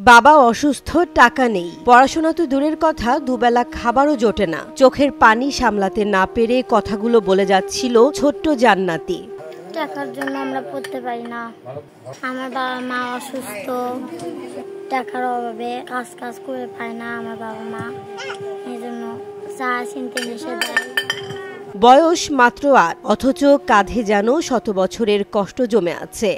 বাবা অসুস্থ, টাকা নেই, পড়াশোনা তো দূরের কথা, দুবেলা খাবারও জোটে না। চোখের পানি সামলাতে না পেরে কথাগুলো বলে যাচ্ছিল ছোট্ট জান্নাতি। টাকার জন্য আমরা পড়তে পারি না। আমার বাবা মা অসুস্থ, টাকার অভাবে কাজ করে পায় না আমার বাবা মা, এই জন্য চা চিনতে এসে দেয়। বয়স মাত্র ৮, অথচ কাঁধে যেন শত বছরের কষ্ট জমে আছে।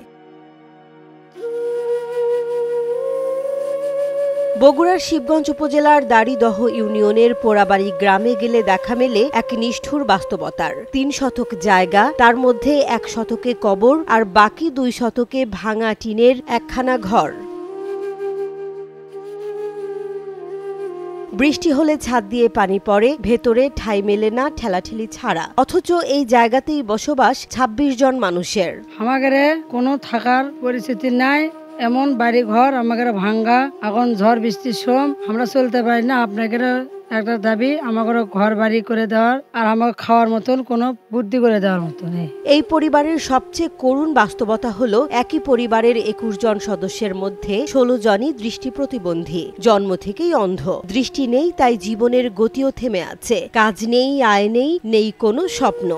বগুড়ার শিবগঞ্জ উপজেলার দাড়িদহ ইউনিয়নের পোড়াবাড়ি গ্রামে গেলে দেখা মেলে এক নিষ্ঠুর বাস্তবতার। ৩ শতক জায়গা, তার মধ্যে ১ শতকে কবর আর বাকি ২ শতকে ভাঙা টিনের একখানা ঘর। বৃষ্টি হলে ছাদ দিয়ে পানি পড়ে, ভেতরে ঠাঁই মেলে না ঠেলাঠেলি ছাড়া। অথচ এই জায়গাতেই বসবাস ২৬ জন মানুষের। আমাদের কোনো থাকার পরিস্থিতি নাই, এমন বাড়ি ঘর আমাদের ভাঙ্গা। এখন ঝড় বৃষ্টির সময় আমরা চলতে পারি না। আপনাকে একটা দাবি, আমাদের ঘর বাড়ি করে দেওয়ার আর আমাকে খাওয়ার মতন কোনো বুদ্ধি করে দেওয়ার মতো নেই। এই পরিবারের সবচেয়ে করুণ বাস্তবতা হলো একই পরিবারের ২১ জন সদস্যের মধ্যে ১৬ জনই দৃষ্টি প্রতিবন্ধী, জন্ম থেকেই অন্ধ। দৃষ্টি নেই, তাই জীবনের গতিও থেমে আছে। কাজ নেই, আয় নেই, নেই কোনো স্বপ্ন।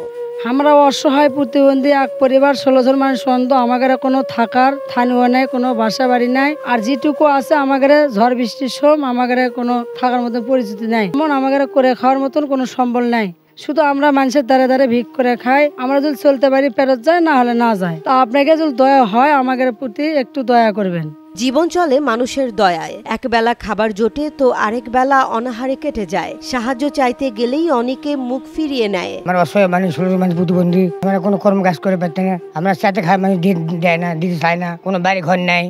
আমরা অসহায় প্রতিবন্ধী এক পরিবার, ১৬ জন মানুষ অন্ধ। আমাদের কোনো থাকার স্থানীয় নেই, কোনো বাসা বাড়ি নাই। আর যেটুকু আছে আমাদের ঝড় বৃষ্টির সময় আমাদের কোনো থাকার মতন পরিস্থিতি নাই। এমন আমাদের করে খাওয়ার মতন কোনো সম্বল নাই। শুধু আমরা মানুষের দ্বারে দ্বারে ভিক করে খাই। আমরা যদি চলতে পারি ফেরত যায়, না হলে না যায়। তা আপনাকে যদি দয়া হয় আমাদের প্রতি একটু দয়া করবেন। জীবন চলে মানুষের দয়ায়। একবেলা খাবার জোটে তো আরেক বেলা অনাহারে কেটে যায়। সাহায্য চাইতে গেলেই অনেকে মুখ ফিরিয়ে নেয়। আমরা অসহায় মানুষ, ১৬ মানুষ প্রতিবন্ধী, আমরা কোনো কর্ম কাজ করে পারতে না। আমরা সাথে খাই মানুষ দেয় না, দিতে চায় না। কোনো বাড়ি ঘর নাই,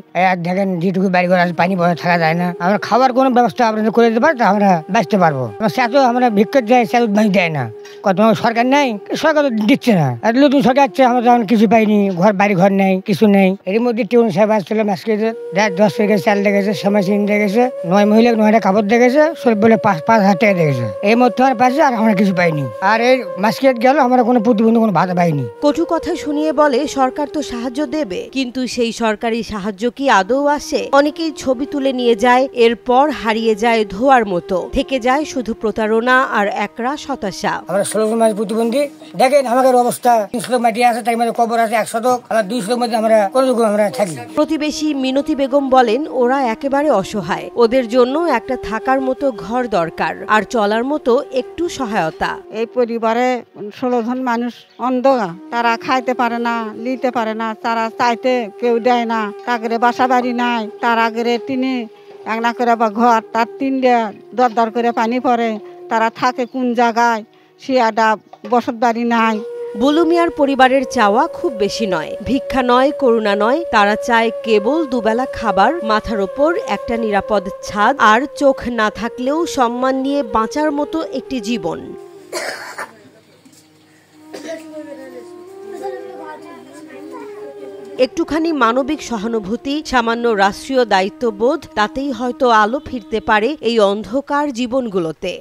দেখেন যেটুকু বাড়ি ঘর আছে পানি ভরে থাকা যায় না। আমরা খাবার কোনো ব্যবস্থা আপনাদের করে দিতে পারি, আমরা বাঁচতে পারবো। আমরা সাথে আমরা ভিক্ষা দেয়, সাথে মানুষ দেয় না। কত সরকার নাই, সরকার দিচ্ছে না। নতুন সরকার আছে, আমরা তখন কিছু পাইনি। বাড়ি ঘর নেই, কিছু নেই। এর মধ্যে টিউন সাহেব আসছিল, মাসকে ১০ থেকে চাল দেখেছে, সমাজীন দেখেছে, ৯ মহিলা ৯টা কাপড় দেখেছে, সব বলে ৫,০০০ টাকা দেখেছে। এই মধ্যে আমার পাশে আর আমরা কিছু পাইনি। আর এই মাসকে গেল আমরা কোনো প্রতিবন্ধী কোনো ভাতা পাইনি। কটু কথা শুনিয়ে বলে সরকার তো সাহায্য দেবে, কিন্তু সেই সরকারি সাহায্য কি আদৌ আসে? অনেকেই ছবি তুলে নিয়ে যায়, এরপর হারিয়ে যায় ধোয়ার মতো। থেকে যায় শুধু প্রতারণা আর একরা হতাশা। আমরা ১৬ জন মানুষ প্রতিবন্ধী, দেখেন আমাদের অবস্থা। ৩ শতক মাটি আছে, তাই মধ্যে কবর আছে ১ শতক, আবার ২ শতক মধ্যে আমরা কোনো রকম আমরা থাকি। প্রতিবেশী মিনতি বেগম বলেন ওরা একেবারে অসহায়। ওদের জন্য একটা থাকার মতো ঘর দরকার, আর চলার মতো একটু সহায়তা। এই পরিবারে ১৬ জন মানুষ অন্ধ, তারা খাইতে পারে না, নিতে পারে না, তারা চাইতে কেউ দেয় না। তাগরে বাসা বাড়ি নাই, তার আগের টিনে একনা করে বা ঘর, তার ৩টা দরদর করে পানি পড়ে। তারা থাকে কোন জায়গায়, শিয়াডা বসত বাড়ি নাই। বুলু মিয়ার পরিবারের চাওয়া খুব বেশি নয়, ভিক্ষা নয়, করুণা নয়। তারা চায় কেবল দুবেলা খাবার, মাথার ওপর একটা নিরাপদ ছাদ, আর চোখ না থাকলেও সম্মান নিয়ে বাঁচার মতো একটি জীবন। একটুখানি মানবিক সহানুভূতি, সামান্য রাষ্ট্রীয় দায়িত্ববোধ, তাতেই হয়তো আলো ফিরতে পারে এই অন্ধকার জীবনগুলোতে।